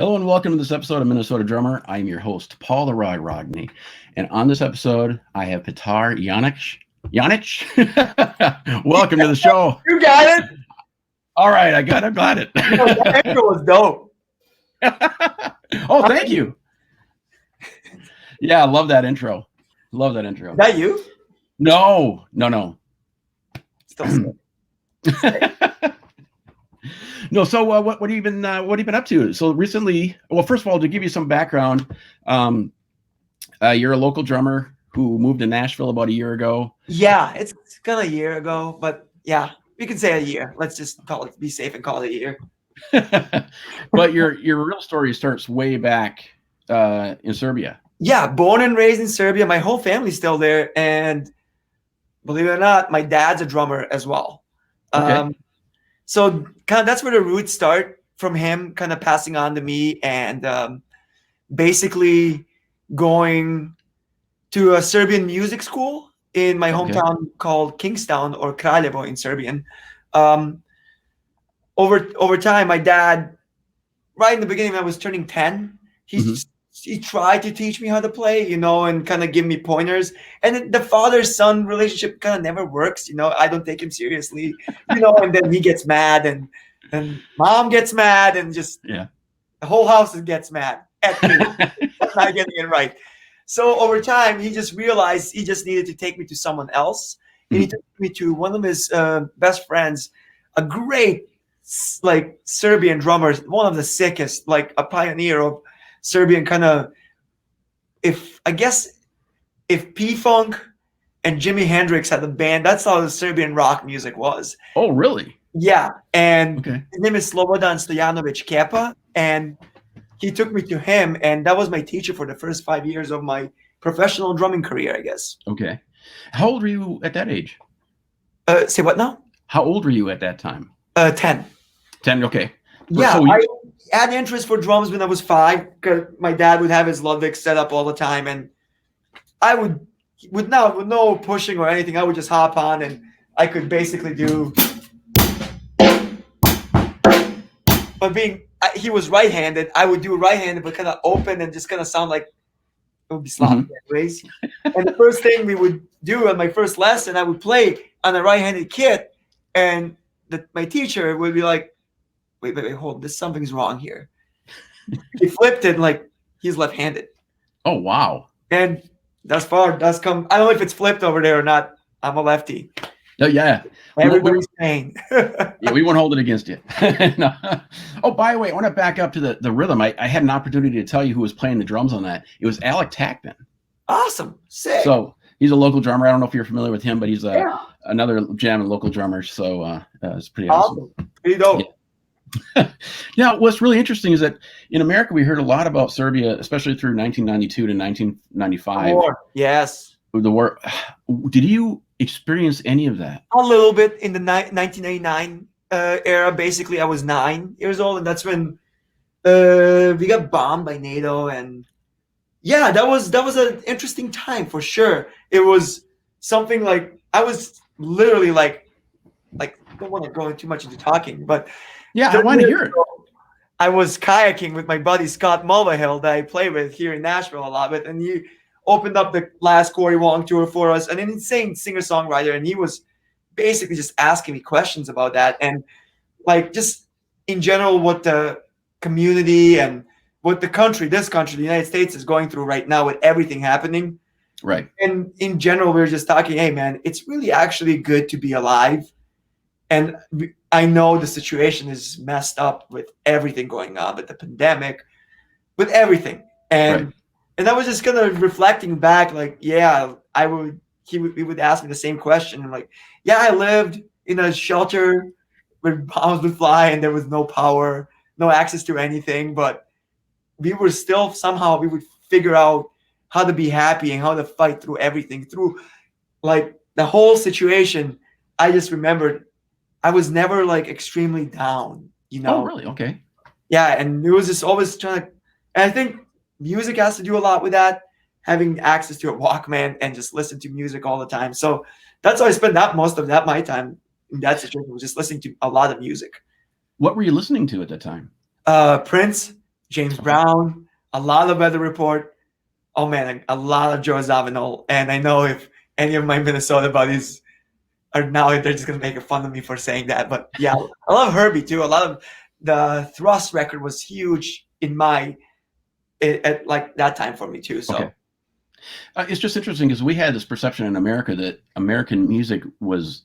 Hello and welcome to this episode of Minnesota Drummer. I am your host, Paul the Rod Rodney. And on this episode, I have Petar Janjic. Welcome to the show. You got it. All right, I got it. That intro was dope. Oh, thank you. Yeah, I love that intro. Is that you? No. Still No, so what have you been up to? So recently, well, first of all, to give you some background, you're a local drummer who moved to Nashville about a year ago. Yeah, it's kind of a year ago, but yeah, we can say a year. Let's just be safe and call it a year. But your real story starts way back in Serbia. Yeah, born and raised in Serbia. My whole family's still there, and believe it or not, my dad's a drummer as well. Okay. So kind of that's where the roots start, from him kind of passing on to me, and basically going to a Serbian music school in my hometown called Kingstown, or Kraljevo in Serbian. Over time, my dad, right in the beginning when I was turning 10, he tried to teach me how to play, and kind of give me pointers. And the father-son relationship kind of never works. I don't take him seriously, and then he gets mad and mom gets mad, and just the whole house gets mad at me for not getting it right. So over time, he just realized he just needed to take me to someone else. And he took me to one of his best friends, a great Serbian drummer, one of the sickest, a pioneer of Serbian kind of, if P-Funk and Jimi Hendrix had a band, that's how the Serbian rock music was. Oh, really? Yeah. And his name is Slobodan Stojanovic Kepa, and he took me to him, and that was my teacher for the first 5 years of my professional drumming career, I guess. Okay. How old were you at that age? Say what now? How old were you at that time? 10. 10, okay. Yeah, so I had interest for drums when I was 5, because my dad would have his Ludwig set up all the time, and I would, with no pushing or anything, I would just hop on, and I could basically do. But he was right-handed, I would do right-handed, but kind of open and just kind of sound like it would be sloppy anyways. And the first thing we would do on my first lesson, I would play on a right-handed kit, and my teacher would be like, wait, hold, something's wrong here. He flipped it like he's left-handed. Oh, wow. And that's come. I don't know if it's flipped over there or not. I'm a lefty. Oh, yeah. Everybody's saying. Yeah, we won't hold it against you. No. Oh, by the way, I want to back up to the rhythm. I had an opportunity to tell you who was playing the drums on that. It was Alec Tackman. Awesome. Sick. So he's a local drummer. I don't know if you're familiar with him, but he's another jam and local drummer. So it's pretty awesome. Pretty dope. Yeah. Now, what's really interesting is that in America, we heard a lot about Serbia, especially through 1992 to 1995. Yes. The war. Did you experience any of that? A little bit in the 1989 era. Basically, I was 9 years old, and that's when we got bombed by NATO. And yeah, that was an interesting time for sure. It was something like I was literally like I don't want to go too much into talking, but yeah, I want to hear it. I was kayaking with my buddy Scott Mulvihill that I play with here in Nashville a lot with, and he opened up the last Corey Wong tour for us, an insane singer-songwriter, and he was basically just asking me questions about that, and just in general what the community and what this country, the United States, is going through right now with everything happening. Right. And in general, we were just talking, hey man, it's really actually good to be alive. And I know the situation is messed up with everything going on, with the pandemic, with everything. And I was just kind of reflecting back, he would ask me the same question. I'm like, yeah, I lived in a shelter where bombs would fly and there was no power, no access to anything. But we were still, somehow we would figure out how to be happy and how to fight through everything, through the whole situation. I just remembered I was never extremely down, Oh, really? Okay. Yeah, and it was just always trying to, and I think music has to do a lot with that, having access to a Walkman and just listen to music all the time. So that's how I spent most of my time in that situation, was just listening to a lot of music. What were you listening to at that time? Prince, James Okay. Brown, a lot of Weather Report. Oh man, a lot of Joe Zawinul. And I know if any of my Minnesota buddies are now, they're just gonna make fun of me for saying that. But yeah, I love Herbie too. A lot of the Thrust record was huge in at like that time for me too. So. Okay. It's just interesting because we had this perception in America that American music was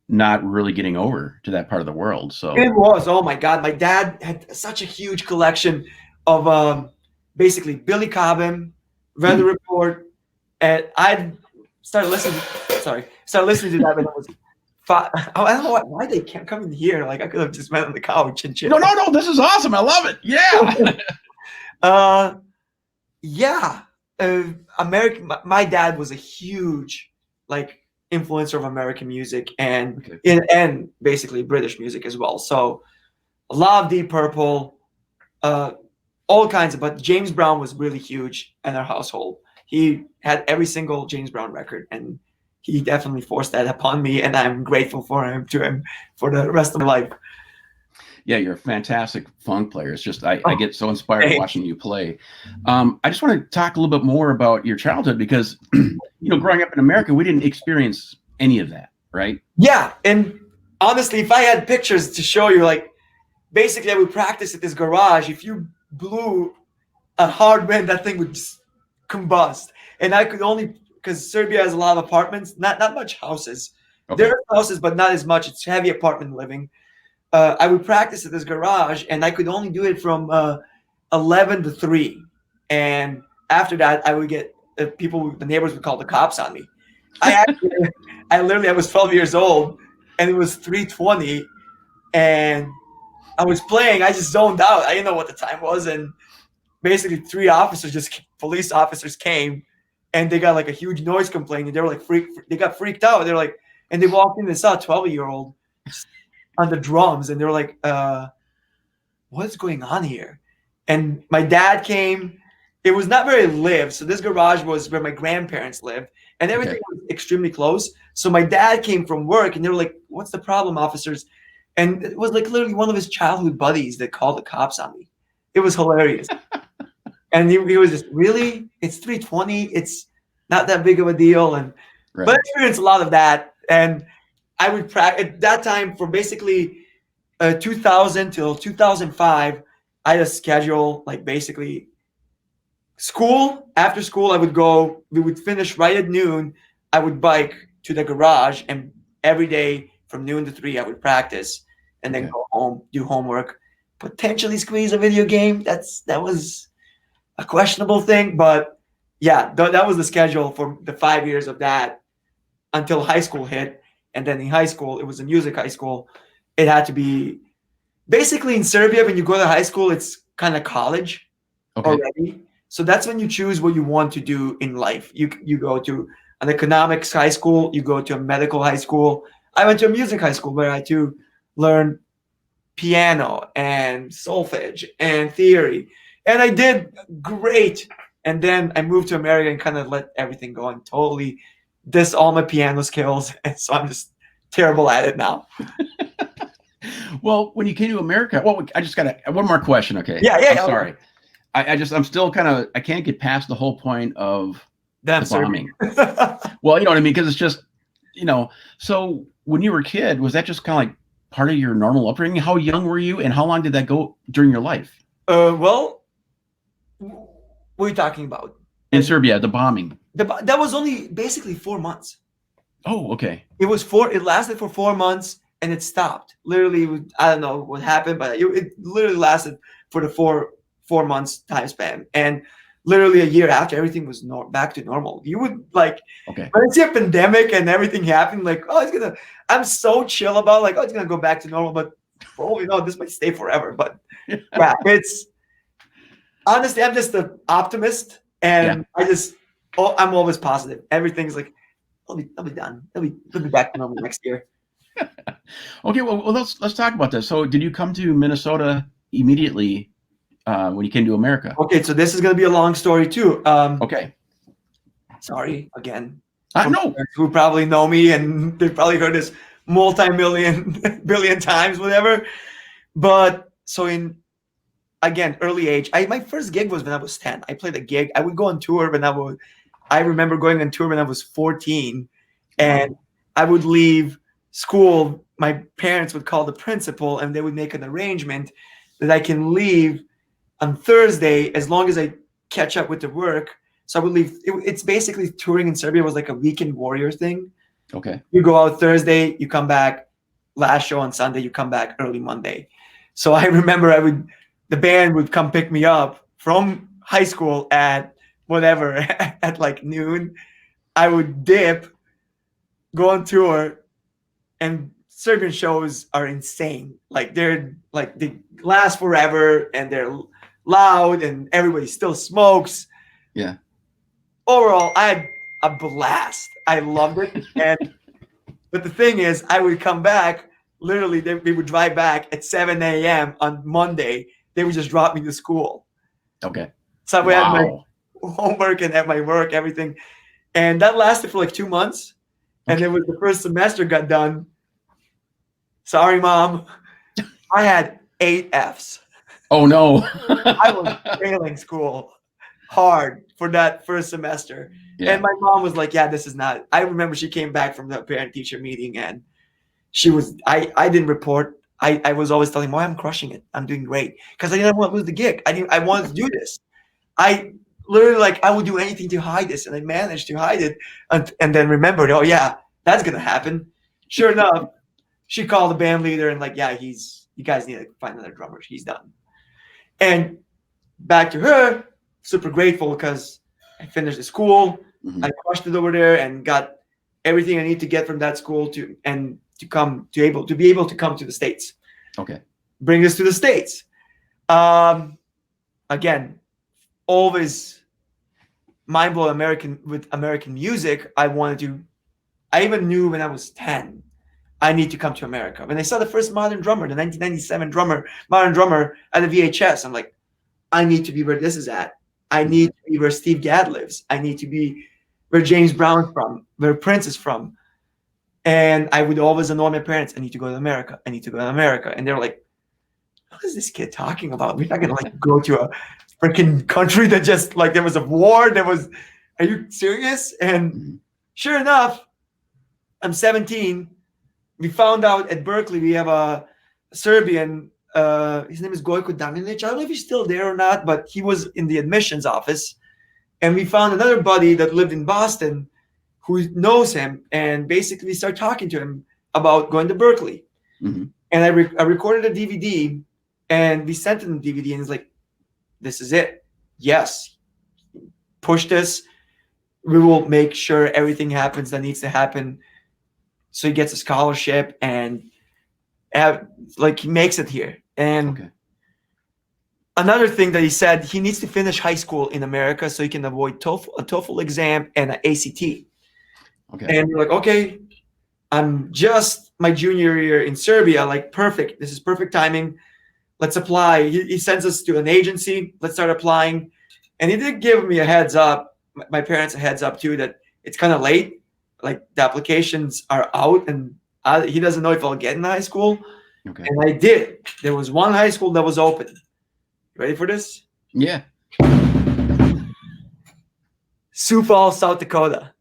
not really getting over to that part of the world. So It was. Oh my God. My dad had such a huge collection of basically Billy Cobham, Weather Report, and I started listening. Started listening to that when I was 5. I don't know why they can't come in here. Like I could have just went on the couch and chill. no, this is awesome. I love it. Yeah. Yeah. American. My dad was a huge like influencer of American music and and basically British music as well. So a lot of Deep Purple, all kinds of. But James Brown was really huge in our household. He had every single James Brown record, and he definitely forced that upon me, and I'm grateful for him for the rest of my life. Yeah, you're a fantastic funk player. It's just I get so inspired watching you play. I just want to talk a little bit more about your childhood because growing up in America, we didn't experience any of that, right? Yeah, and honestly, if I had pictures to show you, like basically I would practice at this garage. If you blew a hard wind, that thing would just combust. And I could only, because Serbia has a lot of apartments, not much houses. Okay. There are houses, but not as much. It's heavy apartment living. I would practice at this garage, and I could only do it from 11 to 3. And after that, I would get the neighbors would call the cops on me. I was 12 years old, and it was 3:20, and I was playing. I just zoned out. I didn't know what the time was, and basically 3 police officers came, and they got like a huge noise complaint, and they were like they got freaked out. They're like, and they walked in and saw a 12-year-old on the drums, and they were like, what's going on here? And my dad came. It was not very lived, so this garage was where my grandparents lived, and everything was extremely close. So my dad came from work, and they were like, what's the problem, officers? And it was like literally one of his childhood buddies that called the cops on me. It was hilarious. And he was just, really? It's 3:20. It's not that big of a deal. And but I experienced a lot of that. And I would practice at that time for basically 2000 till 2005. I had a schedule, like basically school. After school, we would finish right at noon. I would bike to the garage, and every day from noon to 3, I would practice and then go home, do homework, potentially squeeze a video game. That was a questionable thing, but yeah, that was the schedule for the 5 years of that until high school hit. And then in high school, it was a music high school. It had to be basically in Serbia. When you go to high school, it's kind of college already. So that's when you choose what you want to do in life. You go to an economics high school, you go to a medical high school. I went to a music high school where I had to learn piano and solfege and theory. And I did great. And then I moved to America and kind of let everything go and totally diss all my piano skills. And so I'm just terrible at it now. Well, when you came to America, I just got one more question. Okay. Yeah. I'm sorry. I'm still I can't get past the whole point of the bombing. Well, you know what I mean? Because it's just, so when you were a kid, was that just kind of like part of your normal upbringing? How young were you, and how long did that go during your life? Well, what are you talking about? In Serbia, the bombing. That was only basically 4 months. Oh, okay. It lasted for 4 months, and it stopped. Literally, I don't know what happened, but it literally lasted for the 4 months time span. And literally a year after, everything was back to normal. You would when it's a pandemic and everything happened, like, I'm so chill about it's gonna go back to normal, but for all we know, this might stay forever. But yeah, it's honestly, I'm just an optimist, and I'm always positive. Everything's like, I'll be done. I'll be back to normal next year. Okay, well, let's talk about this. So, did you come to Minnesota immediately when you came to America? Okay, so this is going to be a long story too. Okay. Sorry again. No. Who probably know me, and they've probably heard this billion times, whatever. But so again, early age. My first gig was when I was 10. I played a gig. I would go on tour I remember going on tour when I was 14, and I would leave school. My parents would call the principal, and they would make an arrangement that I can leave on Thursday as long as I catch up with the work. So I would leave. It's basically touring in Serbia was like a weekend warrior thing. Okay. You go out Thursday, you come back. Last show on Sunday, you come back early Monday. So I remember the band would come pick me up from high school at whatever at like noon. I would dip, go on tour, and Serbian shows are insane. Like they last forever and they're loud and everybody still smokes. Yeah. Overall, I had a blast. I loved it. But the thing is, I would come back. Literally, we would drive back at 7 a.m. on Monday. They would just drop me to school. Okay. So I had my homework and at my work, everything. And that lasted for like 2 months. And then when the first semester got done, sorry, Mom, I had 8 Fs. Oh, no. I was failing school hard for that first semester. Yeah. And my mom was like, yeah, this is not. I remember she came back from the parent-teacher meeting and I didn't report. I was always telling Mom, I'm crushing it. I'm doing great. Because I didn't want to lose the gig. I wanted to do this. I literally I would do anything to hide this. And I managed to hide it and then remembered, oh yeah, that's going to happen. Sure enough, she called the band leader and like, yeah, you guys need to find another drummer. He's done. And back to her, super grateful because I finished the school. Mm-hmm. I crushed it over there and got everything I need to get from that school to be able to come to the States. Okay. Bring us to the States. Again, always mind blowing American music. I even knew when I was 10, I need to come to America. When I saw the first modern drummer, the 1997 modern drummer at the VHS, I'm like, I need to be where this is at. I need to be where Steve Gadd lives. I need to be where James Brown's from, where Prince is from. And I would always annoy my parents. I need to go to America. I need to go to America. And they're like, what is this kid talking about? We're not going to go to a freaking country that just there was a war. Are you serious? And sure enough, I'm 17. We found out at Berkeley, we have a Serbian, his name is Gojko Damjanic. I don't know if he's still there or not, but he was in the admissions office. And we found another buddy that lived in Boston who knows him and basically started talking to him about going to Berkeley. Mm-hmm. And I recorded a DVD and we sent him the DVD and he's like, this is it. Yes. Push this. We will make sure everything happens that needs to happen. So he gets a scholarship and he makes it here. And another thing that he said, he needs to finish high school in America so he can avoid a TOEFL exam and an ACT. Okay. And we're like, okay, I'm just my junior year in Serbia. Like, perfect. This is perfect timing. Let's apply. He sends us to an agency. Let's start applying. And he did give me a heads up, my parents a heads up too, that it's kind of late. Like the applications are out and he doesn't know if I'll get in high school. Okay. And I did. There was one high school that was open. You ready for this? Yeah. Sioux Falls, South Dakota.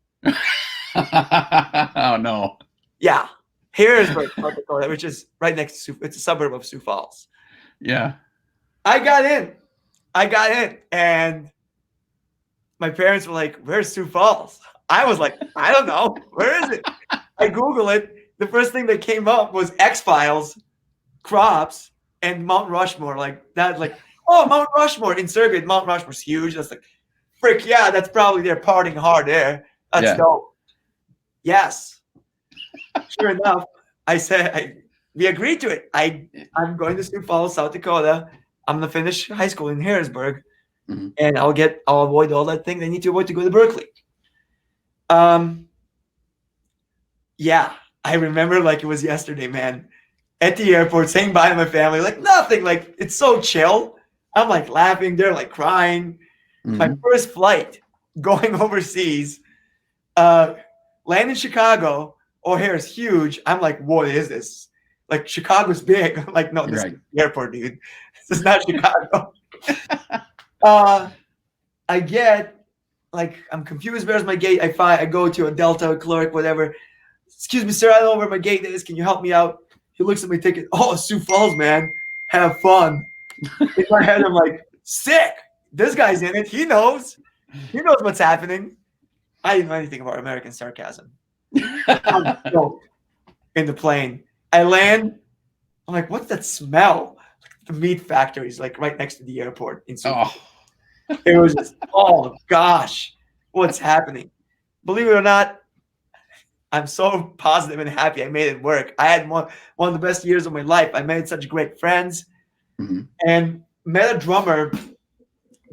Oh, no. Yeah. Harrisburg, South Dakota, which is right next to it's a suburb of Sioux Falls. Yeah. I got in. And my parents were like, where's Sioux Falls? I was like, I don't know. Where is it? I Google it. The first thing that came up was X-Files, Crops, and Mount Rushmore. Mount Rushmore in Serbia. Mount Rushmore's huge. That's like, frick, yeah, that's probably they're partying hard there. That's dope. Yes. Sure enough, I said, we agreed to it. I'm going to Sioux Falls, South Dakota. I'm going to finish high school in Harrisburg. Mm-hmm. And I'll avoid all that thing they need to avoid to go to Berkeley. Yeah, I remember like it was yesterday, man. At the airport, saying bye to my family, like nothing, like it's so chill. I'm like laughing, they're like crying. Mm-hmm. My first flight going overseas, land in Chicago. O'Hare's huge. I'm like, what is this? Like Chicago's big. I'm like, no, this is the airport, dude. It's not Chicago. I get like I'm confused. Where's my gate? I go to a Delta clerk, whatever. Excuse me, sir. I don't know where my gate is. Can you help me out? He looks at my ticket. Oh, Sioux Falls, man. Have fun. In my head, I'm like, sick. This guy's in it. He knows. He knows what's happening. I didn't know anything about American sarcasm. I'm stoked in the plane. I land. I'm like, what's that smell? The meat factory is like right next to the airport in Sioux Falls. It was just, oh gosh, what's happening? Believe it or not, I'm so positive and happy I made it work. I had one of the best years of my life. I made such great friends and met a drummer,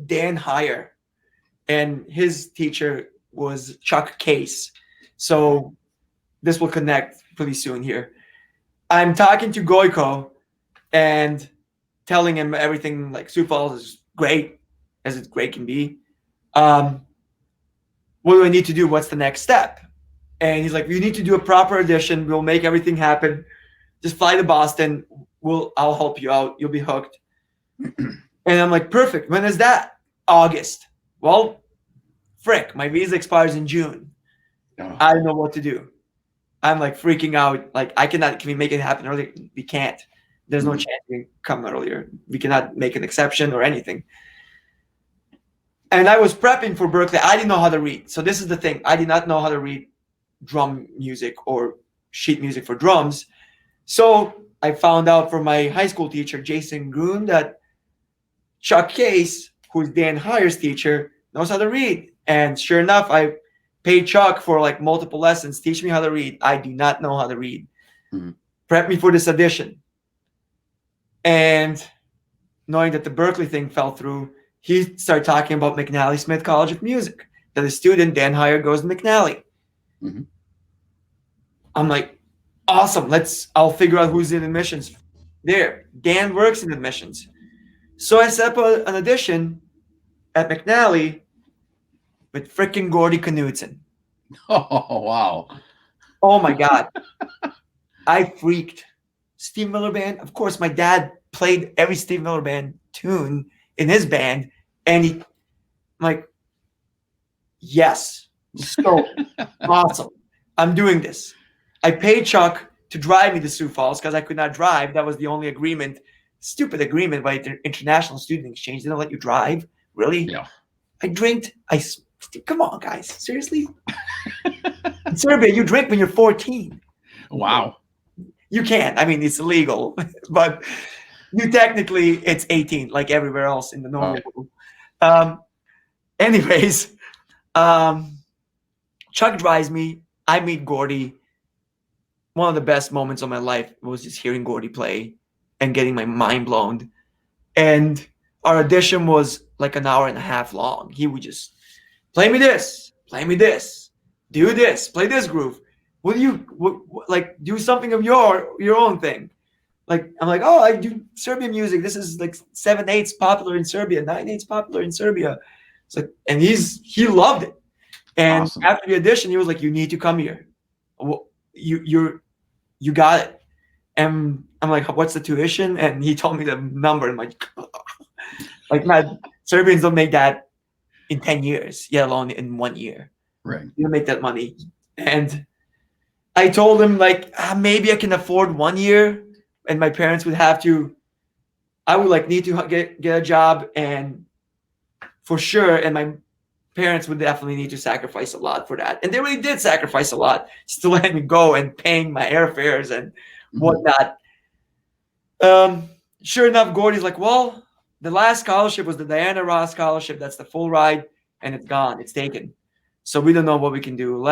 Dan Heyer, and his teacher was Chuck Case. So this will connect pretty soon here. I'm talking to Goiko and telling him everything, like Sioux Falls is great, as it great can be. What do I need to do? What's the next step? And he's like, you need to do a proper audition. We'll make everything happen. Just fly to Boston. I'll help you out. You'll be hooked. And I'm like, perfect. When is that? August. Well, frick, my visa expires in June. I don't know what to do. I'm like freaking out. Like, can we make it happen earlier? We can't. There's no chance we can come earlier. We cannot make an exception or anything. And I was prepping for Berkeley. I didn't know how to read. So this is the thing. I did not know how to read drum music or sheet music for drums. So I found out from my high school teacher, Jason Grun, that Chuck Case, who's Dan Heyer's teacher, knows how to read. And sure enough, I paid Chuck for like multiple lessons, teach me how to read. I do not know how to read. Prep me for this audition. And knowing that the Berkeley thing fell through, he started talking about McNally Smith College of Music, that a student, Dan Heyer, goes to McNally. I'm like, awesome. I'll figure out who's in admissions there. Dan works in admissions. So I set up an audition at McNally with freaking Gordy Knudsen. Oh, wow. Oh my God. I freaked. Steve Miller Band. Of course, my dad played every Steve Miller Band tune in his band. And I'm like, yes. So awesome. I'm doing this. I paid Chuck to drive me to Sioux Falls because I could not drive. That was the only agreement. Stupid agreement by the International Student Exchange. They don't let you drive. Really? Yeah. I drinked. Come on, guys. Seriously? In Serbia, you drink when you're 14. Wow. You can't. I mean, it's illegal. But you technically, it's 18, like everywhere else in the normal world. Anyways, Chuck drives me. I meet Gordy. One of the best moments of my life was just hearing Gordy play and getting my mind blown. And our audition was like an hour and a half long. He would just play me this, do this, play this groove. Will you like do something of your own thing? Like I'm like, oh, I do Serbian music. This is like 7/8 popular in Serbia, 9/8 popular in Serbia. It's like, and he loved it. And awesome. After the audition, he was like, you need to come here. You got it. And I'm like, what's the tuition? And he told me the number. And I'm like, man, Serbians don't make that in 10 years, yet alone in 1 year. Right. You don't make that money. And I told him like, maybe I can afford 1 year, and my parents would have to. I would like need to get a job, and for sure, and my parents would definitely need to sacrifice a lot for that. And they really did sacrifice a lot just to let me go and paying my airfares and whatnot. Sure enough, Gordy's like, well, the last scholarship was the Diana Ross scholarship. That's the full ride, and it's gone. It's taken. So we don't know what we can do.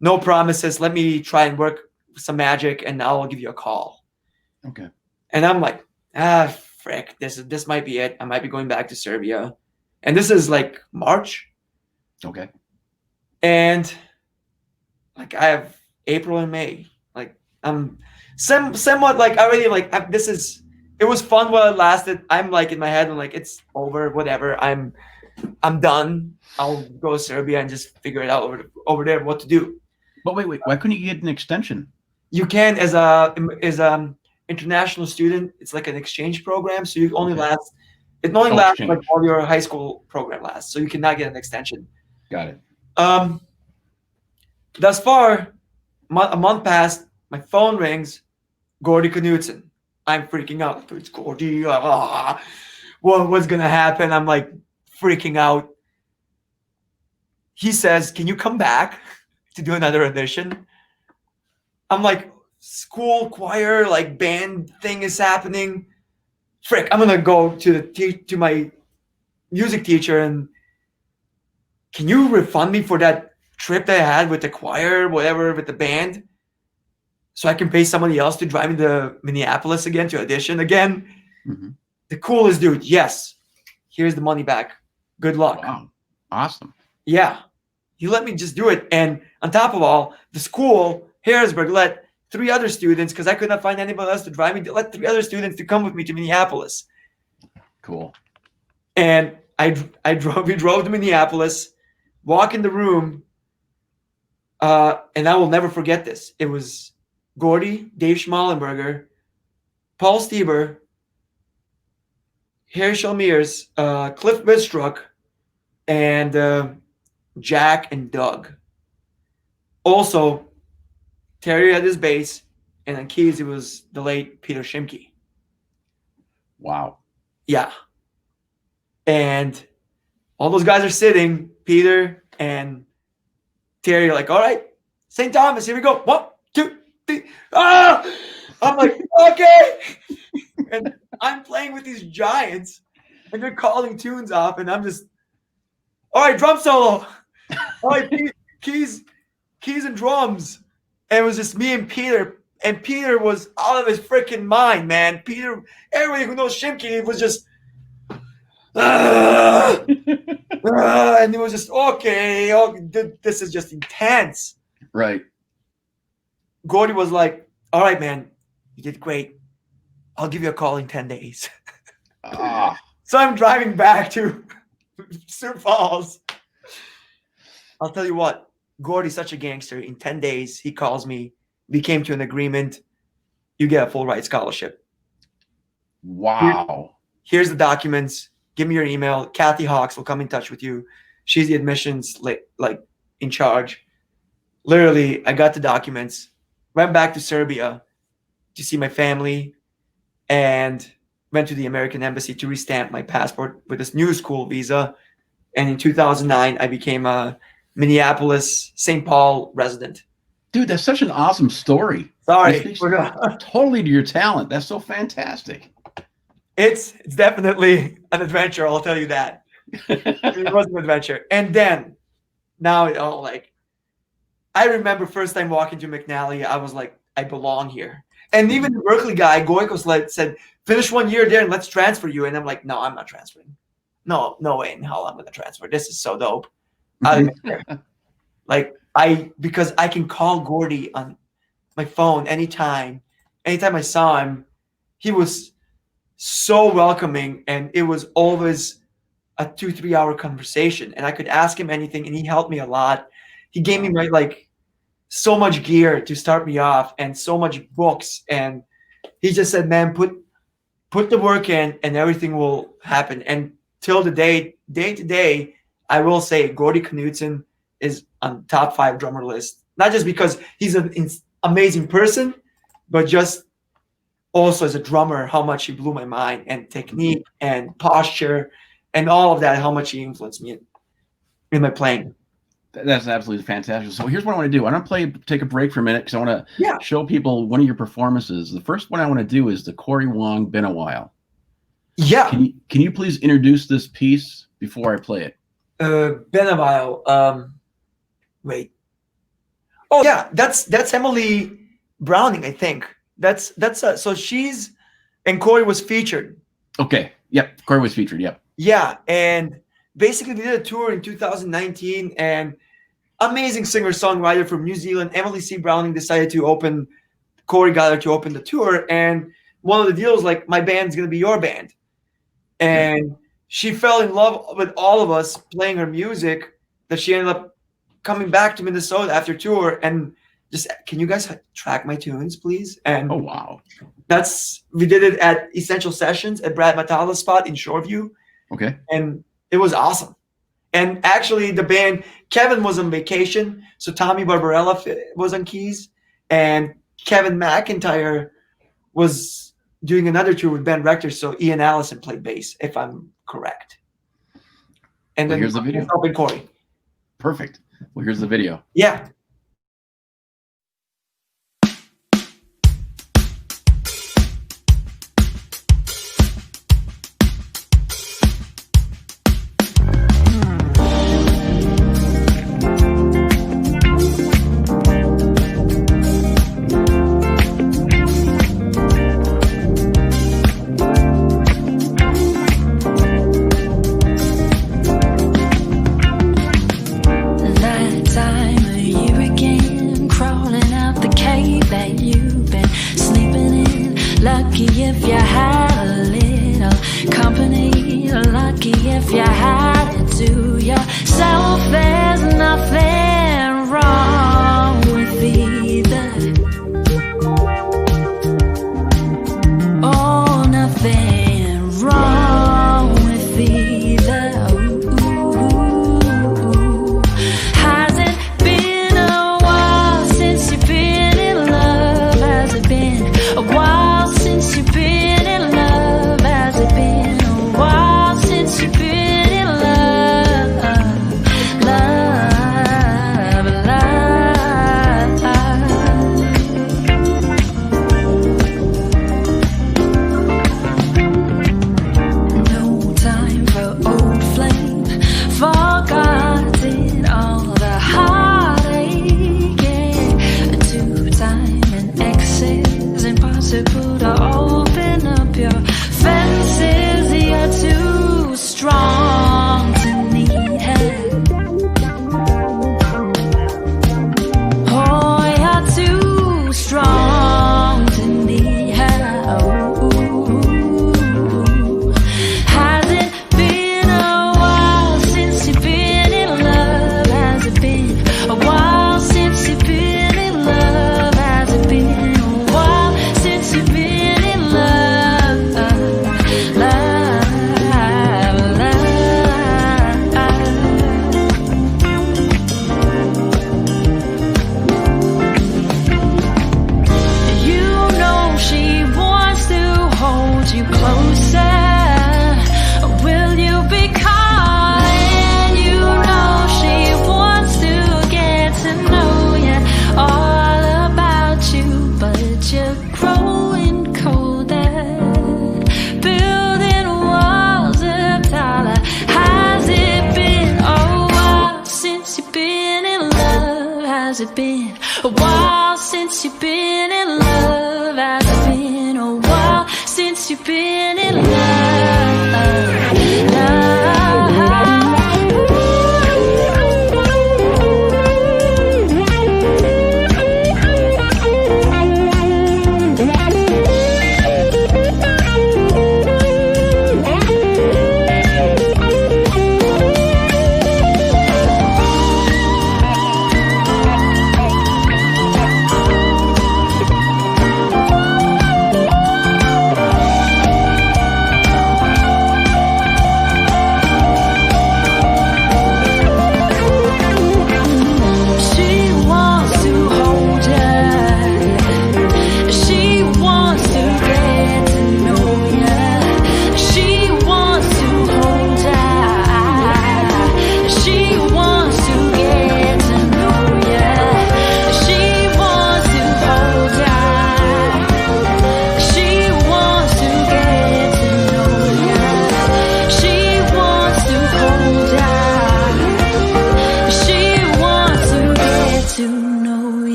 No promises. Let me try and work some magic, and I'll give you a call. Okay. And I'm like, frick, this might be it. I might be going back to Serbia. And this is like March. Okay. And like I have April and May. Like I'm somewhat like already like it was fun while it lasted. I'm like in my head, I'm like, it's over, whatever. I'm done. I'll go to Serbia and just figure it out over there what to do. But wait, why couldn't you get an extension? You can as international student. It's like an exchange program, so you only Okay. it only Oh, lasts like exchange. all your high school program lasts, so you cannot get an extension. Got it. Thus far, a month passed. My phone rings. Gordy Knudsen. I'm freaking out. It's Gordy. What's gonna happen? I'm like freaking out. He says, "Can you come back to do another audition?" I'm like, school choir, like band thing is happening. Frick, I'm gonna go to my music teacher and can you refund me for that trip that I had with the choir, whatever, with the band, so I can pay somebody else to drive me to Minneapolis again to audition again? Mm-hmm. The coolest dude. Yes, here's the money back. Good luck. Wow, awesome. Yeah, you let me just do it. And on top of all, the school, Harrisburg, let 3 other students, because I could not find anybody else to drive me, let 3 other students to come with me to Minneapolis. Cool. And we drove to Minneapolis, walk in the room, and I will never forget this. It was Gordy, Dave Schmallenberger, Paul Stieber, Herschel Mears, Cliff Midstruck, and Jack and Doug. Also, Terry had his bass, and on keys it was the late Peter Shimke. Wow. Yeah. And all those guys are sitting, Peter and Terry are like, all right, St. Thomas, here we go. 1, 2, 3. Ah! I'm like, okay. And I'm playing with these giants, and they're calling tunes off, and I'm just, all right, drum solo. All right, keys and drums. And it was just me and Peter. And Peter was out of his freaking mind, man. Peter, everybody who knows Shimke was just, and it was just, okay, this is just intense. Right. Gordy was like, all right, man, you did great. I'll give you a call in 10 days. So I'm driving back to Sioux Falls. I'll tell you what, Gordy's such a gangster. In 10 days, he calls me. We came to an agreement. You get a full ride scholarship. Wow. Here's the documents. Give me your email. Kathy Hawks will come in touch with you. She's the admissions like in charge. Literally, I got the documents. Went back to Serbia to see my family, and went to the American Embassy to restamp my passport with this new school visa. And in 2009, I became a Minneapolis, St. Paul resident. Dude, that's such an awesome story. Sorry. Totally to your talent. That's so fantastic. It's definitely an adventure, I'll tell you that. It was an adventure. And then, now it all like, I remember first time walking to McNally, I was like, I belong here. And even the Berkeley guy, Goikos, said, finish 1 year there and let's transfer you. And I'm like, no, I'm not transferring. No way in hell I'm going to transfer. This is so dope. Because I can call Gordy on my phone anytime. Anytime I saw him, he was so welcoming, and it was always a 2-3 hour conversation. And I could ask him anything, and he helped me a lot. He gave me so much gear to start me off, and so much books. And he just said, man, put the work in, and everything will happen. And till the day to day, I will say Gordy Knudsen is on top 5 drummer list. Not just because he's an amazing person, but just also as a drummer, how much he blew my mind, and technique and posture and all of that, how much he influenced me in my playing. That's absolutely fantastic. So here's what I want to do. I want to take a break for a minute because I want to show people one of your performances. The first one I want to do is the Corey Wong Been a While. Yeah. Can you please introduce this piece before I play it? Been a while. Wait. Oh yeah, that's Emily Browning, I think. So she's, and Corey was featured. Okay. Yep. Corey was featured. Yep. Yeah, and basically they did a tour in 2019, and amazing singer-songwriter from New Zealand, Emily C. Browning, decided to open. Corey got her to open the tour, and one of the deals like, my band's gonna be your band, and she fell in love with all of us playing her music, that she ended up coming back to Minnesota after tour, and just, can you guys track my tunes, please? And oh wow, we did it at Essential Sessions at Brad Matala's spot in Shoreview. Okay. And it was awesome. And actually, the band, Kevin was on vacation, so Tommy Barbarella was on keys, and Kevin McIntyre was doing another tour with Ben Rector, so Ian Allison played bass, if I'm correct. And then here's the video. Up in Corey. Perfect. Well, here's the video. Yeah. Has it been a while since you've been in love? Has it been a while since you've been in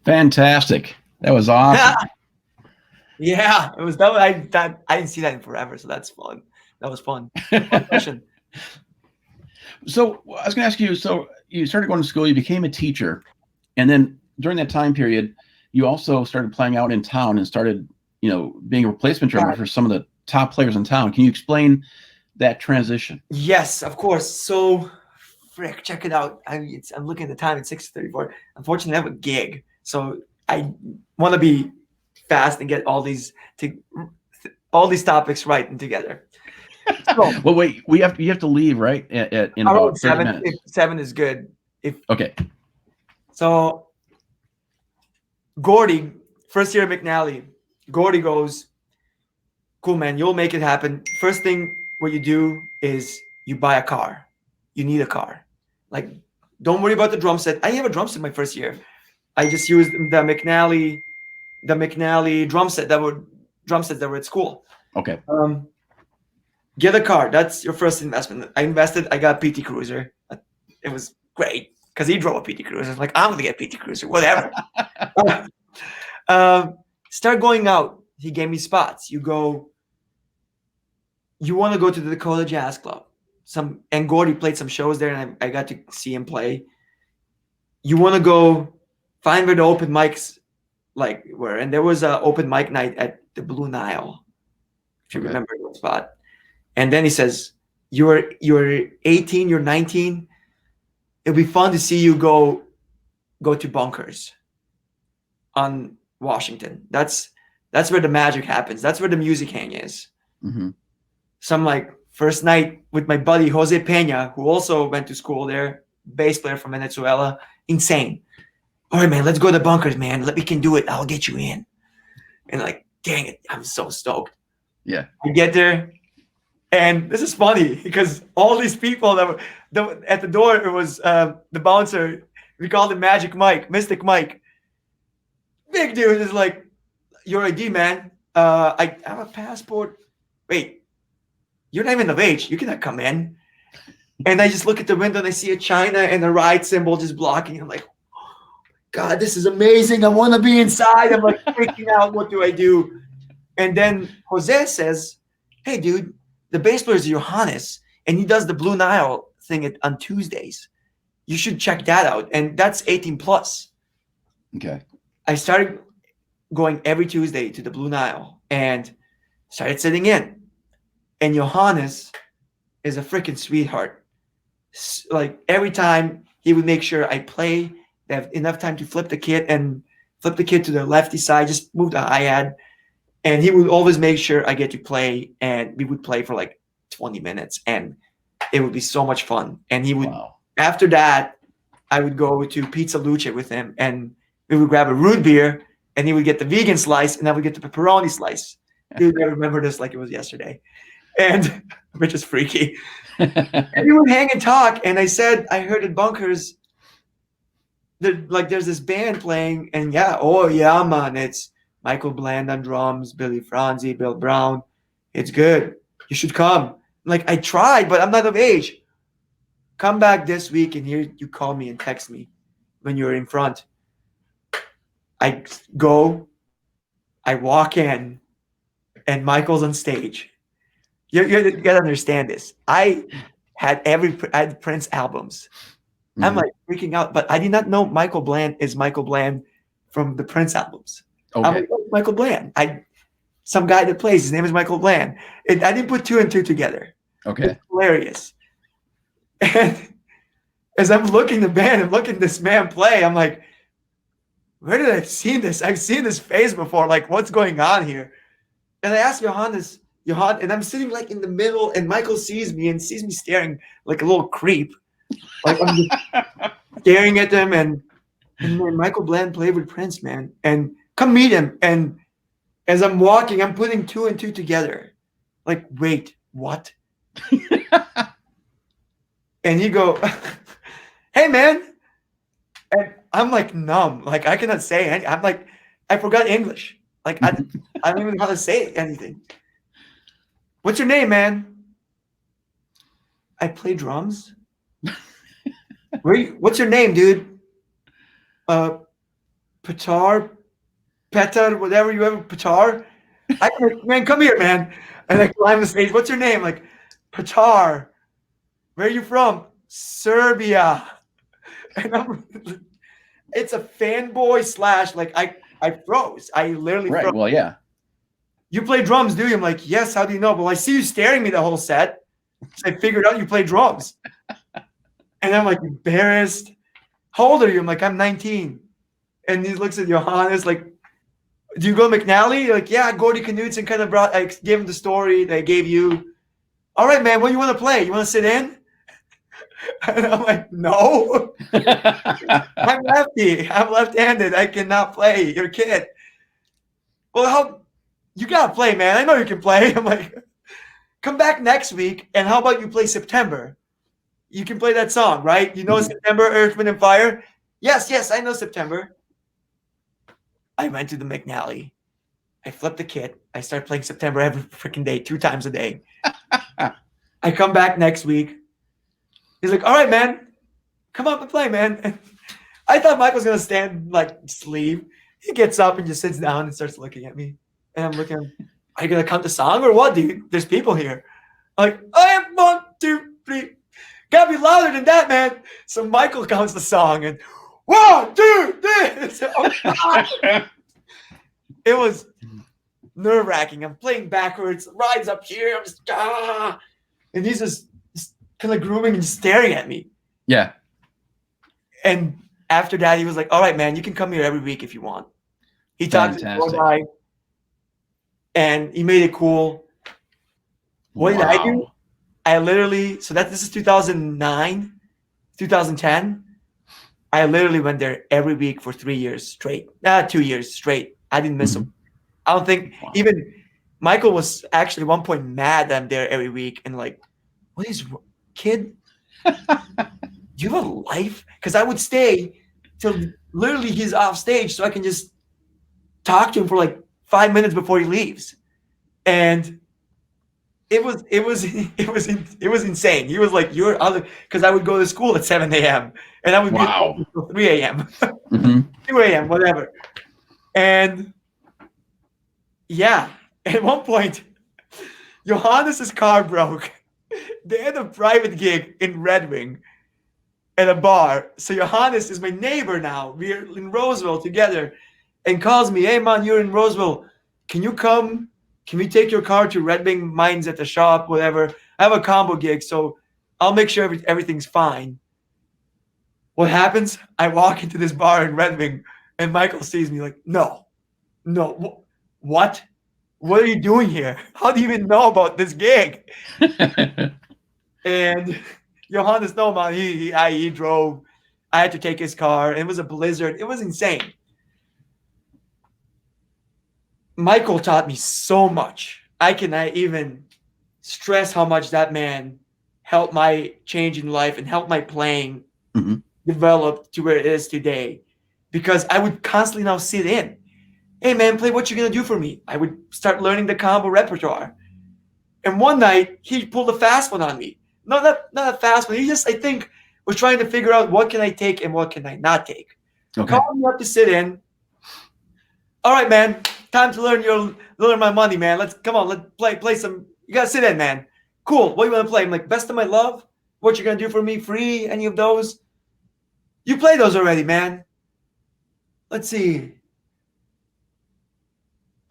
Fantastic. That was awesome. Yeah, it was that. I didn't see that in forever, so that's fun. That was fun. Question. So I was going to ask you. So you started going to school. You became a teacher, and then during that time period, you also started playing out in town and started, being a replacement drummer for some of the top players in town. Can you explain that transition? Yes, of course. So, frick, check it out. I'm looking at the time. It's 6:34. Unfortunately, I have a gig, so I want to be fast and get all these topics right and together. So, Well, wait, you have to leave, right? In about 30 minutes. If 7 is good. Okay. So, Gordy, first year at McNally, Gordy goes, cool, man, you'll make it happen. First thing what you do is you buy a car. You need a car. Like, don't worry about the drum set. I have a drum set my first year. I just used the McNally drum sets that were at school. Okay. Get a car. That's your first investment. I invested. I got a PT Cruiser. It was great because he drove a PT Cruiser. Like, I'm gonna get a PT Cruiser, whatever. Start going out. He gave me spots. You want to go to the Dakota Jazz Club. And Gordy played some shows there, and I got to see him play. You want to go find where the open mics were, and there was an open mic night at the Blue Nile, if you remember that spot. And then he says, "You're 18, you're 19. It'll be fun to see you go to Bunkers on Washington. That's where the magic happens. That's where the music hang is." Mm-hmm. So I'm like, first night with my buddy Jose Pena, who also went to school there, bass player from Venezuela, insane. All right, man, let's go to Bunkers, man. We can do it. I'll get you in. And like, dang it, I'm so stoked. Yeah. I get there, and this is funny because all these people that were at the door, it was the bouncer. We called him Magic Mike, Mystic Mike. Big dude is like, your ID, man. I have a passport. Wait, you're not even of age. You cannot come in. And I just look at the window and I see a China and a ride symbol just blocking. I'm like, oh, God, this is amazing. I want to be inside. I'm like freaking out. What do I do? And then Jose says, hey, dude, the bass player is Johannes, and he does the Blue Nile thing on Tuesdays. You should check that out. And that's 18 plus. Okay. I started going every Tuesday to the Blue Nile and started sitting in. And Johannes is a freaking sweetheart. Like, every time he would make sure I play, they have enough time to flip the kit to the lefty side, just move the hi-hat. And he would always make sure I get to play, and we would play for like 20 minutes, and it would be so much fun. And he would, after that, I would go to Pizza Luce with him, and we would grab a root beer, and he would get the vegan slice, and I would get the pepperoni slice. Dude, I remember this like it was yesterday. And which is freaky. And we would hang and talk, and I said, I heard at Bunkers, there's this band playing, and yeah, man, it's Michael Bland on drums, Billy Franzi, Bill Brown. It's good. You should come. Like, I tried, but I'm not of age. Come back this week, and here you call me and text me when you're in front. I go, I walk in, and Michael's on stage. You gotta understand this. I had Prince albums. Mm-hmm. I'm like freaking out, but I did not know Michael Bland is Michael Bland from the Prince albums. Okay. I'm like, oh, Michael Bland. Some guy that plays, his name is Michael Bland. I didn't put two and two together. Okay. It's hilarious. And as I'm looking the band and looking this man play, I'm like, where did I see this? I've seen this face before. Like, what's going on here? And I asked Johannes, and I'm sitting like in the middle, and Michael sees me staring like a little creep. Like, I'm just staring at them, and then Michael Bland played with Prince, man. And come meet him. And as I'm walking, I'm putting two and two together. Like, wait, what? And he go, hey, man. And I'm like numb. Like, I cannot say anything. I'm like, I forgot English. Like, I don't even know how to say anything. What's your name, man? I play drums. What's your name, dude? Petar, whatever you ever, Petar. Man, come here, man. And I climb the stage. What's your name? Like, Petar. Where are you from? Serbia. And it's a fanboy / like I froze. I literally froze. Well, yeah. You play drums, do you? I'm like, yes. How do you know? Well, I see you staring at me the whole set. I figured out you play drums. And I'm like embarrassed. How old are you? I'm like, I'm 19. And he looks at Johannes like, do you go to McNally? You're like, yeah, Gordy Knudsen kind of I gave him the story that I gave you. All right, man, what do you want to play? You want to sit in? And I'm like, no. I'm lefty. I'm left-handed. I cannot play. You're a kid. Well, you got to play, man. I know you can play. I'm like, come back next week, and how about you play September? You can play that song, right? You know September, Earth, Wind, and Fire? Yes, I know September. I went to the McNally. I flipped the kit. I start playing September every freaking day, 2 times a day. I come back next week. He's like, all right, man. Come up and play, man. And I thought Mike was going to stand, like, sleep. He gets up and just sits down and starts looking at me. And I'm looking, are you going to count the song or what, dude? There's people here. I'm like, I am 1, 2, 3. Gotta be louder than that, man. So Michael counts the song and 1, 2, 3. It was nerve-wracking. I'm playing backwards. The ride's up here. I'm just and he's just kind of grooming and staring at me. Yeah. And after that, he was like, all right, man, you can come here every week if you want. He talked to the guy, and he made it cool. What did I do? I literally, so this is 2009, 2010. I literally went there every week for 3 years straight. 2 years straight. I didn't miss him. I don't think even Michael was actually at one point mad that I'm there every week and like, what is, kid? Do you have a life? Because I would stay till literally he's off stage so I can just talk to him for like 5 minutes before he leaves. And it was insane. He was like, you're other, because I would go to school at 7 a.m. and I would be until 3 a.m. 2 a.m. whatever. And yeah, at one point, Johannes' car broke. They had a private gig in Red Wing at a bar. So Johannes is my neighbor now. We're in Roseville together and calls me, hey man, you're in Roseville. Can you come? Can we take your car to Red Wing? Mine's at the shop, whatever. I have a combo gig, so I'll make sure everything's fine. What happens? I walk into this bar in Red Wing and Michael sees me like, no, what? What are you doing here? How do you even know about this gig? And Johannes, no man, he drove. I had to take his car. It was a blizzard. It was insane. Michael taught me so much. I cannot even stress how much that man helped my change in life and helped my playing develop to where it is today. Because I would constantly now sit in. Hey man, play what you're gonna do for me. I would start learning the combo repertoire. And one night he pulled a fast one on me. No, not a fast one. He just, I think, was trying to figure out what can I take and what can I not take. Okay. Called me up to sit in. All right, man. Time to learn my money, man. Let's play some. You gotta sit in, man. Cool. What do you want to play? I'm like, Best of My Love. What you gonna do for me? Free? Any of those? You play those already, man. Let's see.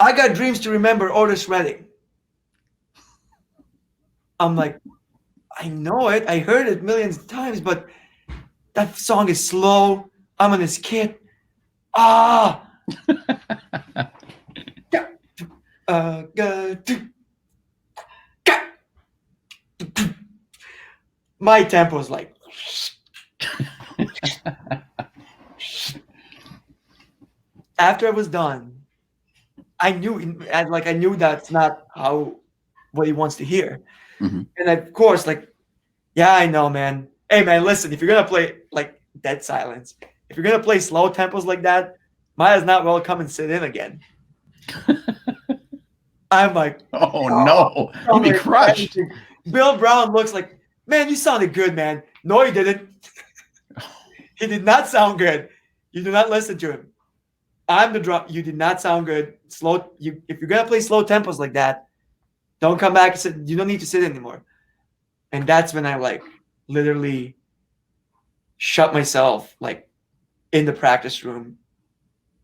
I Got Dreams to Remember, Otis Redding. I'm like, I know it. I heard it millions of times, but that song is slow. I'm on this kit. My tempo is like. After I was done, I knew that's not what he wants to hear. And of course, like, yeah, I know, man. Hey, man, listen, if you're going to play like dead silence, if you're going to play slow tempos like that, might as not well come and sit in again. I'm like, oh no, you'd be crushed. Bill Brown looks like, man, you sounded good, man. No, he didn't. He did not sound good. You do not listen to him. I'm the drum. You did not sound good. Slow. If you're gonna play slow tempos like that, don't come back and sit. You don't need to sit anymore. And that's when I like literally shut myself like in the practice room.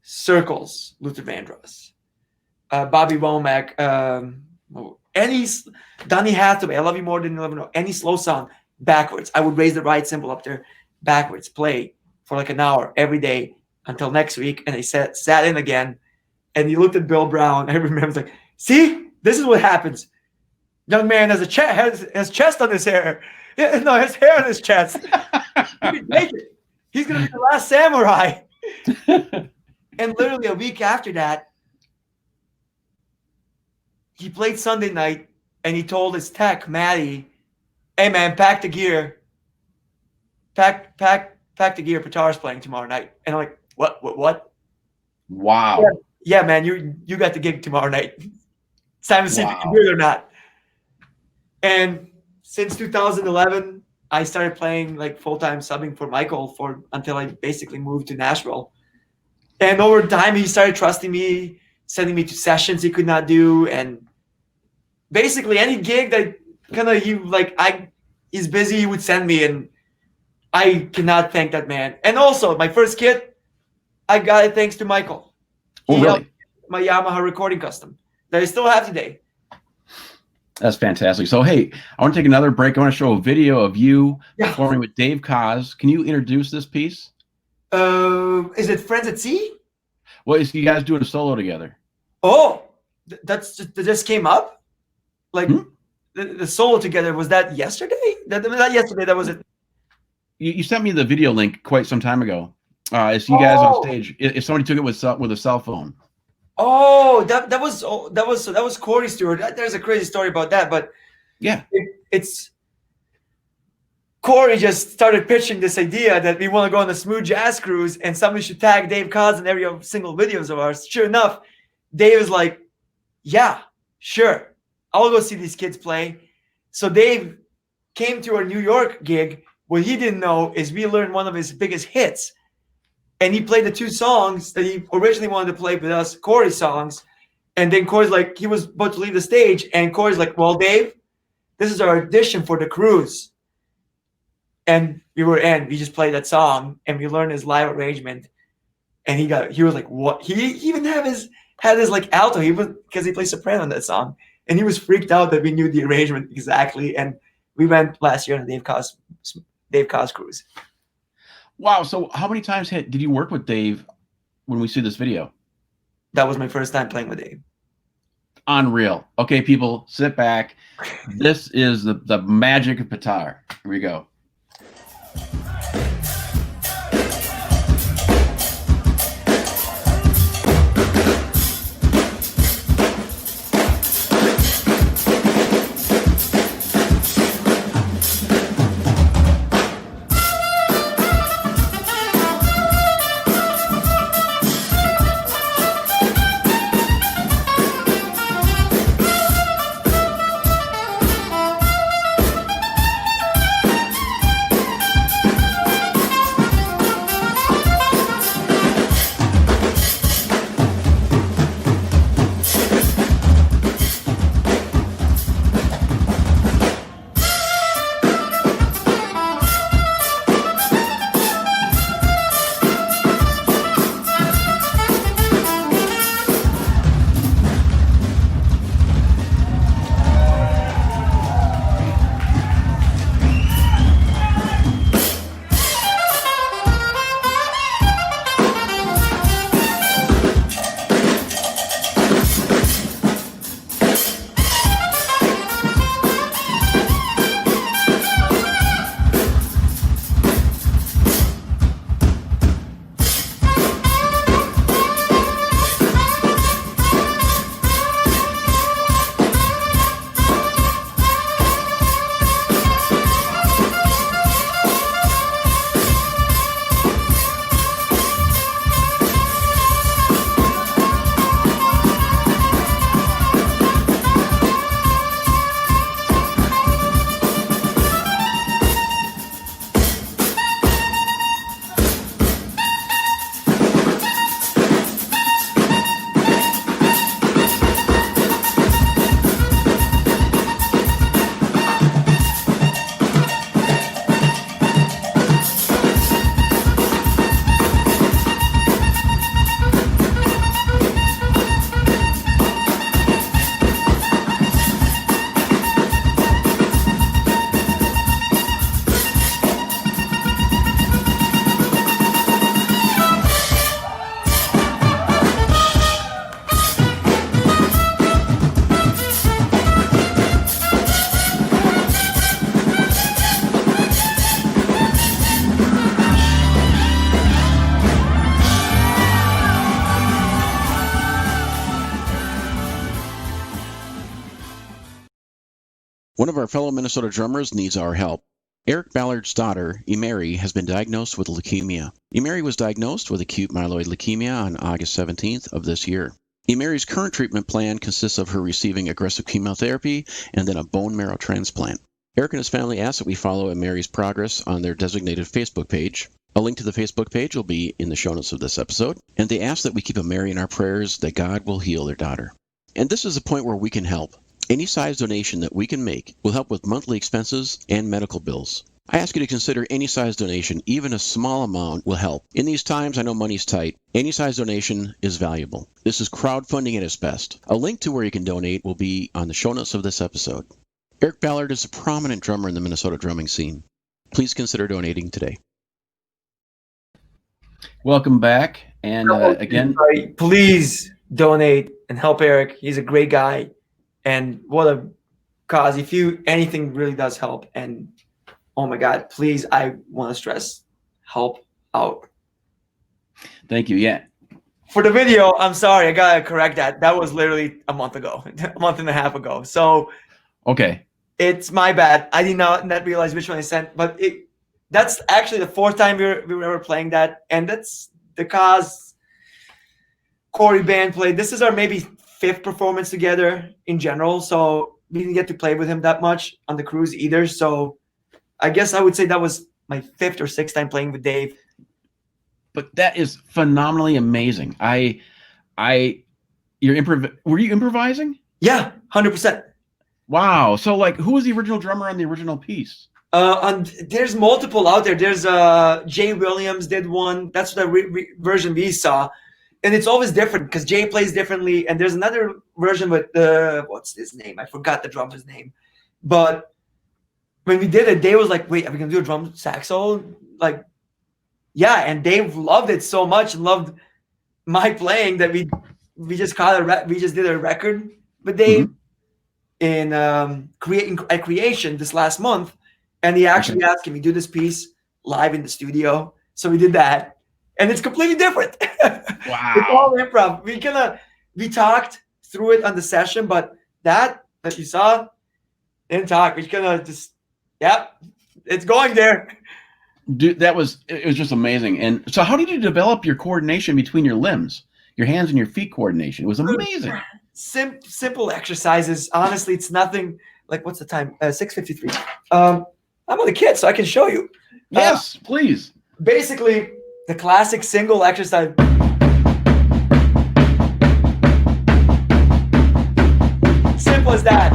Circles, Luther Vandross, Bobby Womack. any Donny Hathaway, I Love You More Than You'll Ever Know, any slow song backwards. I would raise the right cymbal up there backwards, play for like an hour every day until next week. And I sat in again, and he looked at Bill Brown. I remember, like, see, this is what happens. Young man has has chest on his hair. Yeah, no, his hair on his chest. He can make it. He's gonna be the last samurai. And literally a week after that, he played Sunday night, and he told his tech, Maddie, "Hey man, pack the gear. Pack the gear. Petar's playing tomorrow night." And I'm like, what? Wow. Yeah, man, you got the gig tomorrow night. It's time to see if you can do it or not. And since 2011, I started playing like full-time subbing for Michael until I basically moved to Nashville. And over time, he started trusting me, sending me to sessions he could not do, and basically any gig that he's busy, he would send me, and I cannot thank that man. And also, my first kit, I got it thanks to Michael. Oh, really? My Yamaha recording custom that I still have today. That's fantastic. So, hey, I want to take another break. I want to show a video of you performing with Dave Koz. Can you introduce this piece? Is it Friends at Sea? Well, is you guys doing a solo together? Oh, that just came up? Like, the solo together, was that yesterday? Not yesterday, that was it. You sent me the video link quite some time ago. It's you guys on stage. If somebody took it with a cell phone. Oh, that was Corey Stewart. There's a crazy story about that, but yeah, it's Corey just started pitching this idea that we want to go on a smooth jazz cruise, and somebody should tag Dave Koz in every single videos of ours. Sure enough, Dave is like, "Yeah, sure, I'll go see these kids play." So Dave came to our New York gig. What he didn't know is we learned one of his biggest hits. And he played the two songs that he originally wanted to play with us, Corey's songs. And then Corey's like, he was about to leave the stage. And Corey's like, "Well, Dave, this is our audition for the cruise." And we just played that song, and we learned his live arrangement. And he was like, "What?" He even had his like alto. Because he plays soprano on that song. And he was freaked out that we knew the arrangement exactly. And we went last year on the Dave Koz cruise. Wow. So how many times did you work with Dave when we see this video? That was my first time playing with Dave. Unreal. Okay, people, sit back. This is the magic of Petar. Here we go. One of our fellow Minnesota drummers needs our help. Eric Ballard's daughter, Imeri, has been diagnosed with leukemia. Imeri was diagnosed with acute myeloid leukemia on August 17th of this year. Imeri's current treatment plan consists of her receiving aggressive chemotherapy and then a bone marrow transplant. Eric and his family ask that we follow Imeri's progress on their designated Facebook page. A link to the Facebook page will be in the show notes of this episode, and they ask that we keep Imeri in our prayers that God will heal their daughter. And this is a point where we can help. Any size donation that we can make will help with monthly expenses and medical bills. I ask you to consider any size donation, even a small amount will help. In these times, I know money's tight. Any size donation is valuable. This is crowdfunding at its best. A link to where you can donate will be on the show notes of this episode. Eric Ballard is a prominent drummer in the Minnesota drumming scene. Please consider donating today. Welcome back. And again, please donate and help Eric. He's a great guy. And what a cause. If anything really does help. And oh my God, please, I want to stress, help out. Thank you. Yeah. For the video, I'm sorry, I got to correct that. That was literally a month ago, a month and a half ago. So okay, it's my bad. I did not realize which one I sent, but that's actually the fourth time we were ever playing that. And that's the cause Corey band played. This is our maybe fifth performance together in general. So we didn't get to play with him that much on the cruise either. So I guess I would say that was my fifth or sixth time playing with Dave. But that is phenomenally amazing. Were you improvising? Yeah, 100%. Wow. So like, who was the original drummer on the original piece? There's multiple out there. There's Jay Williams did one. That's the version we saw. And it's always different because Jay plays differently. And there's another version with, what's his name? I forgot the drummer's name. But when we did it, Dave was like, wait, are we going to do a drum sax solo? Like, yeah. And Dave loved it so much and loved my playing that we just we just did a record with Dave in creation this last month. And he actually asked me to do this piece live in the studio. So we did that. And it's completely different. Wow. It's all improv. We talked through it on the session, but that you saw, didn't talk. We're gonna just, it's going there. Dude, it was just amazing. And so how did you develop your coordination between your limbs, your hands and your feet coordination? It was amazing. Simple exercises. Honestly, it's nothing like, what's the time? 6:53. I'm with a kid, so I can show you. Yes, please. Basically, the classic single exercise. Simple as that.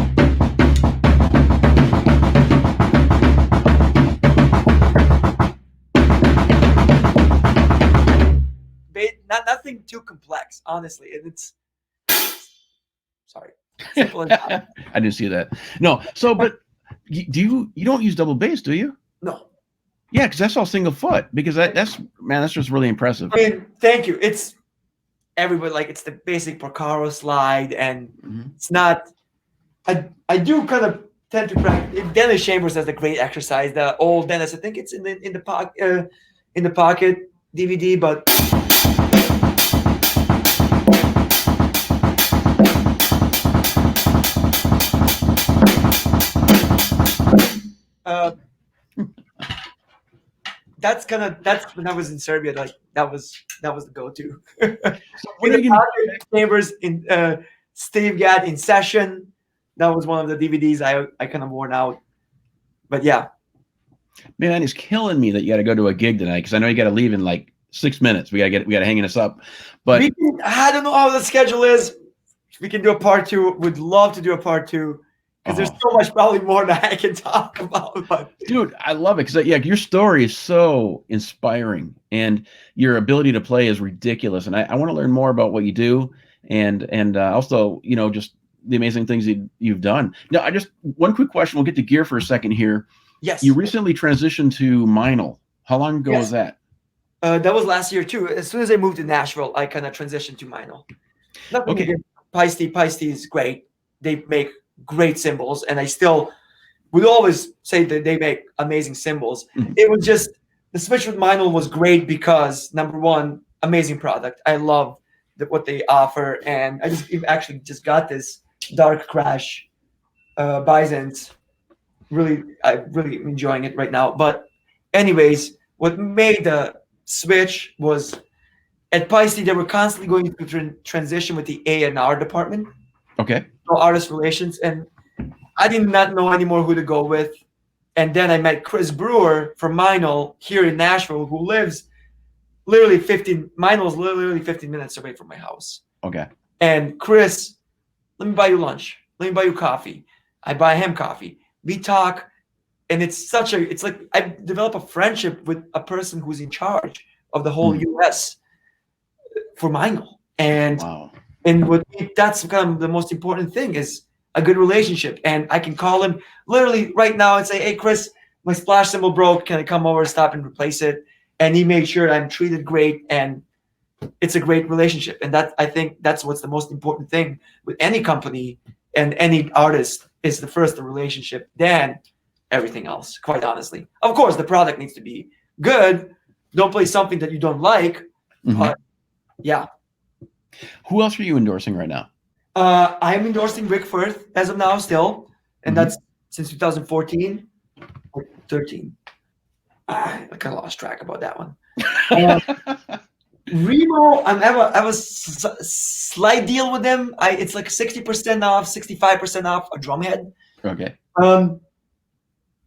Nothing too complex, honestly. And it's sorry. Simple as that. I didn't see that. No. So, but you don't use double bass, do you? No. Yeah, because that's all single foot. Because that's just really impressive. I mean, thank you. It's everybody like it's the basic Porcaro slide, and it's not. I do kind of tend to practice. Dennis Chambers has a great exercise. The old Dennis, I think it's in the pocket DVD, but. That's when I was in Serbia, like that was the go-to. What are you gonna Chambers in Steve Gadd in Session. That was one of the DVDs I kind of worn out. But yeah. Man, it's killing me that you got to go to a gig tonight because I know you got to leave in like 6 minutes. We got to hang this up. But I don't know how the schedule is. We can do a part 2. Would love to do a part 2. Because there's so much probably more that I can talk about. But. Dude, I love it because your story is so inspiring and your ability to play is ridiculous. And I want to learn more about what you do and also, just the amazing things you've done. Now, one quick question. We'll get to gear for a second here. Yes. You recently transitioned to Meinl. How long ago was that? That was last year too. As soon as I moved to Nashville, I kind of transitioned to Meinl. Okay. Paiste is great. They make great cymbals, and I still would always say that they make amazing cymbals. It was just the switch with Meinl was great because number one, amazing product. I love what they offer, and I actually just got this Dark Crash Bisons I'm really enjoying it right now. But anyways, what made the switch was at Pisces, they were constantly going through transition with the A&R department. Okay. So artist relations. And I did not know anymore who to go with. And then I met Chris Brewer from Meinl here in Nashville, who lives literally 15 minutes away from my house. Okay. And Chris, let me buy you lunch. Let me buy you coffee. I buy him coffee. We talk. And it's like I develop a friendship with a person who's in charge of the whole US for Meinl. And wow. And that's kind of the most important thing is a good relationship. And I can call him literally right now and say, hey, Chris, my splash cymbal broke. Can I come over, stop and replace it? And he made sure I'm treated great. And it's a great relationship. And I think that's what's the most important thing with any company and any artist is the relationship, then everything else, quite honestly. Of course, the product needs to be good. Don't play something that you don't like. But yeah. Who else are you endorsing right now? I'm endorsing Rick Firth as of now still. And that's since 2014 or 13. I kind of lost track about that one. Remo, I have a slight deal with them. It's like 60% off, 65% off a drum head. Okay.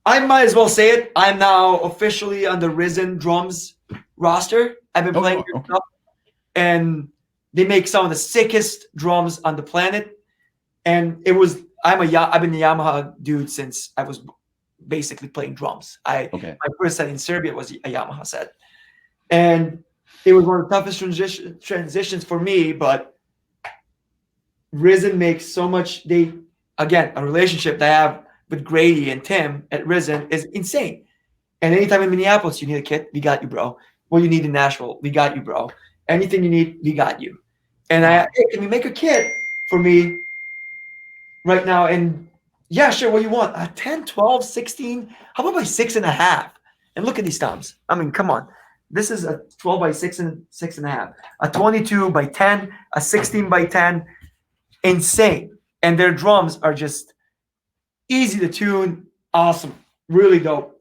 I might as well say it. I'm now officially on the Risen Drums roster. I've been playing their stuff, and they make some of the sickest drums on the planet. And I've been a Yamaha dude since I was basically playing drums. My first set in Serbia was a Yamaha set, and it was one of the toughest transitions for me. But Risen makes so much. A relationship that I have with Grady and Tim at Risen is insane. And anytime in Minneapolis you need a kit, we got you, bro. What you need in Nashville, we got you, bro. Anything you need, we got you. And hey, can you make a kit for me right now? And yeah, sure, what you want? 10, 12, 16? How about by 6.5? And look at these toms. I mean, come on. This is a 12 by 6.5, a 22 by 10, a 16 by 10. Insane. And their drums are just easy to tune. Awesome. Really dope.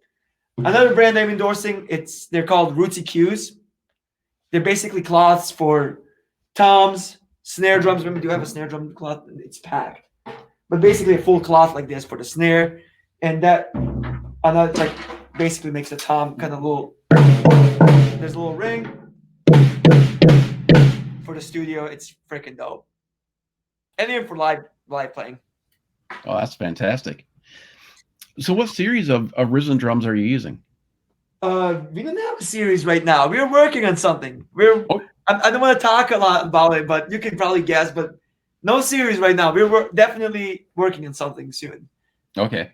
Another brand I'm endorsing, they're called Rootsy Q's. They're basically cloths for toms, snare drums. Remember, do you have a snare drum cloth? It's packed. But basically a full cloth like this for the snare. And that like basically makes a tom kind of little. There's a little ring for the studio. It's freaking dope. And even for live playing. Oh, that's fantastic. So what series of Risen drums are you using? We don't have a series right now. We're working on something. I don't want to talk a lot about it, but you can probably guess. But no series right now. We're definitely working on something soon. Okay.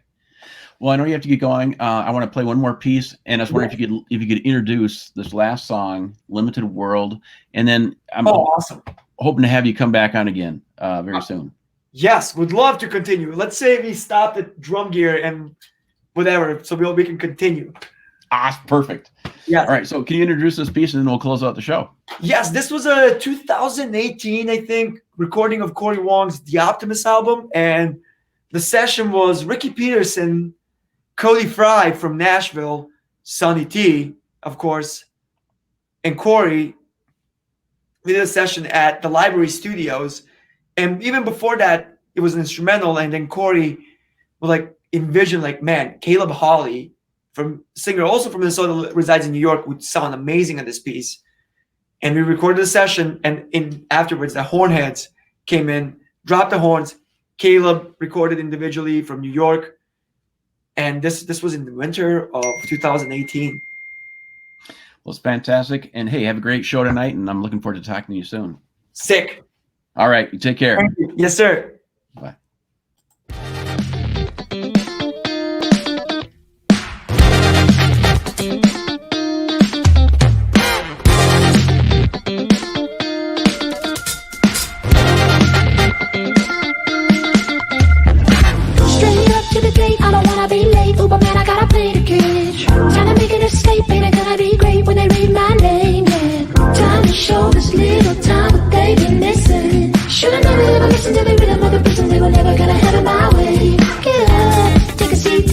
Well, I know you have to get going. I want to play one more piece, and I was wondering if you could introduce this last song, "Limited World," and then I'm awesome. Hoping to have you come back on again very soon. Yes, would love to continue. Let's say we stop at drum gear and whatever, so we can continue. Perfect. Yeah. All right. So can you introduce this piece, and then we'll close out the show? Yes, this was a 2018, I think, recording of Corey Wong's The Optimist album, and the session was Ricky Peterson, Cody Fry from Nashville, Sonny T, of course, and Corey. We did a session at the Library Studios. And even before that, it was an instrumental. And then Corey would envision, man, Caleb Hawley, singer also from Minnesota, resides in New York, would sound amazing on this piece. And we recorded the session. And afterwards, the hornheads came in, dropped the horns. Caleb recorded individually from New York. And this was in the winter of 2018. Well, it's fantastic. And hey, have a great show tonight. And I'm looking forward to talking to you soon. Sick. All right. You take care. Thank you. Yes, sir. Bye. Straight up to the gate, I don't wanna be late. Uber man, I gotta pay the catch. Time to make an escape, ain't it gonna be great when they read my name? Yeah. Time to show this little time what they've been missing. Should've never ever listened to the rhythm of the person. They were never gonna have it my way. Get up, take a seat.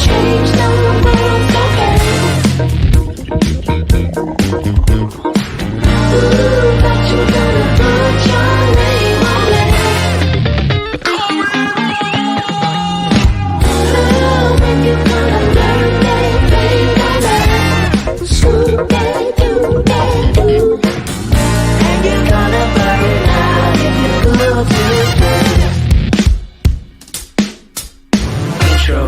change the world so fast. Ooh, but you're gonna put your name on blast. Oh, if you're gonna learn that thing on that, swoop that, do that, do. And you're gonna burn out if you go too fast. Intro.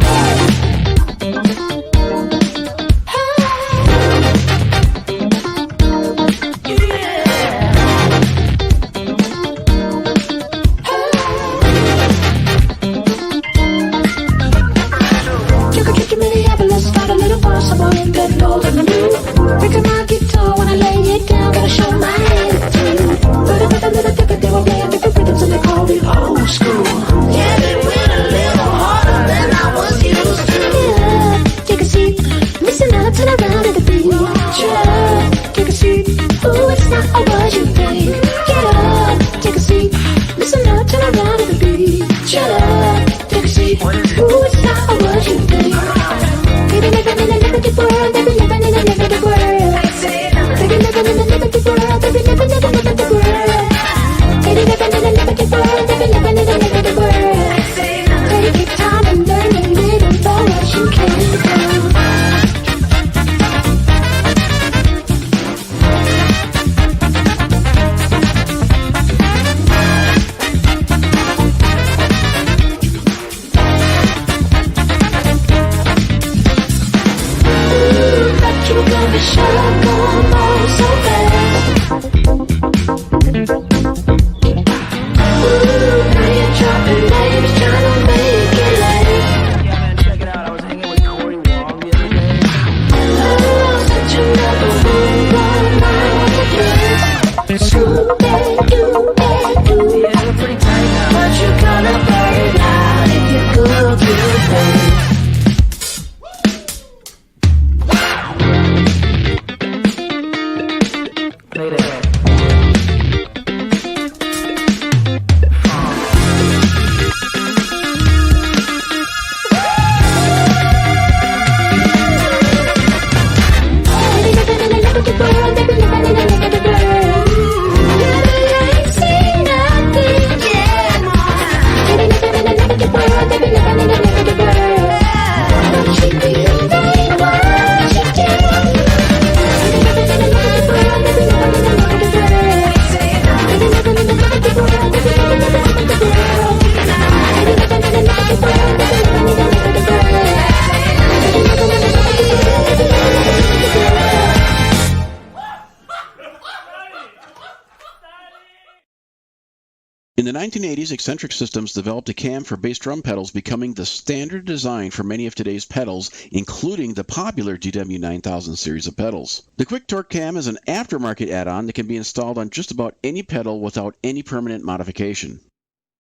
In the 1980s, Eccentric Systems developed a cam for bass drum pedals, becoming the standard design for many of today's pedals, including the popular DW9000 series of pedals. The Quick Torque Cam is an aftermarket add-on that can be installed on just about any pedal without any permanent modification.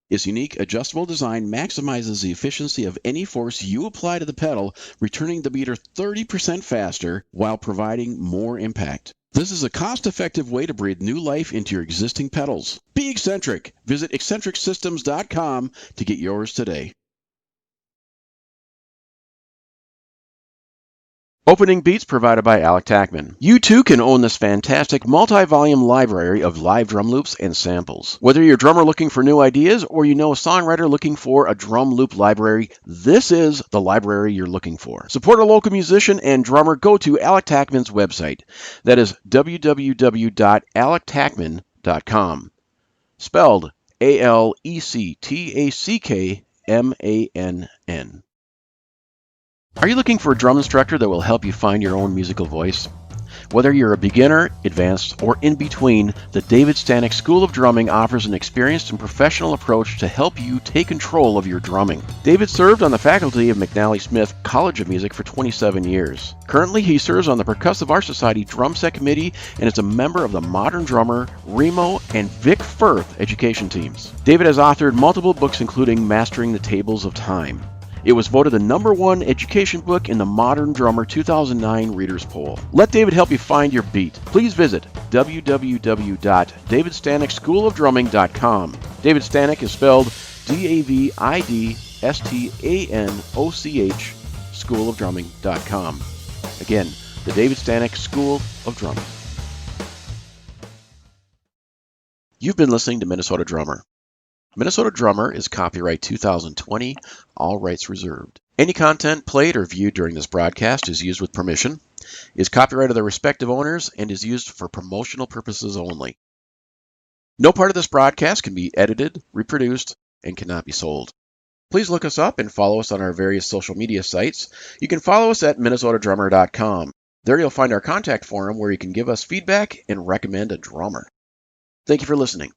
Its unique adjustable design maximizes the efficiency of any force you apply to the pedal, returning the beater 30% faster while providing more impact. This is a cost-effective way to breathe new life into your existing pedals. Be eccentric. Visit eccentricsystems.com to get yours today. Opening beats provided by Alec Tackman. You too can own this fantastic multi-volume library of live drum loops and samples. Whether you're a drummer looking for new ideas or you know a songwriter looking for a drum loop library, this is the library you're looking for. Support a local musician and drummer. Go to Alec Tackman's website. That is www.alectackman.com. Spelled ALECTACKMANN. Are you looking for a drum instructor that will help you find your own musical voice? Whether you're a beginner, advanced, or in between, the David Janic School of Drumming offers an experienced and professional approach to help you take control of your drumming. David served on the faculty of McNally Smith College of Music for 27 years. Currently, he serves on the Percussive Art Society Drum Set Committee and is a member of the Modern Drummer, Remo, and Vic Firth education teams. David has authored multiple books including Mastering the Tables of Time. It was voted the #1 education book in the Modern Drummer 2009 Readers Poll. Let David help you find your beat. Please visit www.davidstanicschoolofdrumming.com. David Stanic is spelled DAVIDSTANOCH, davidstaneckschoolofdrumming.com. Again, the David Stanek School of Drumming. You've been listening to Minnesota Drummer. Minnesota Drummer is copyright 2020, all rights reserved. Any content played or viewed during this broadcast is used with permission, is copyright of their respective owners, and is used for promotional purposes only. No part of this broadcast can be edited, reproduced, and cannot be sold. Please look us up and follow us on our various social media sites. You can follow us at minnesotadrummer.com. There you'll find our contact forum where you can give us feedback and recommend a drummer. Thank you for listening.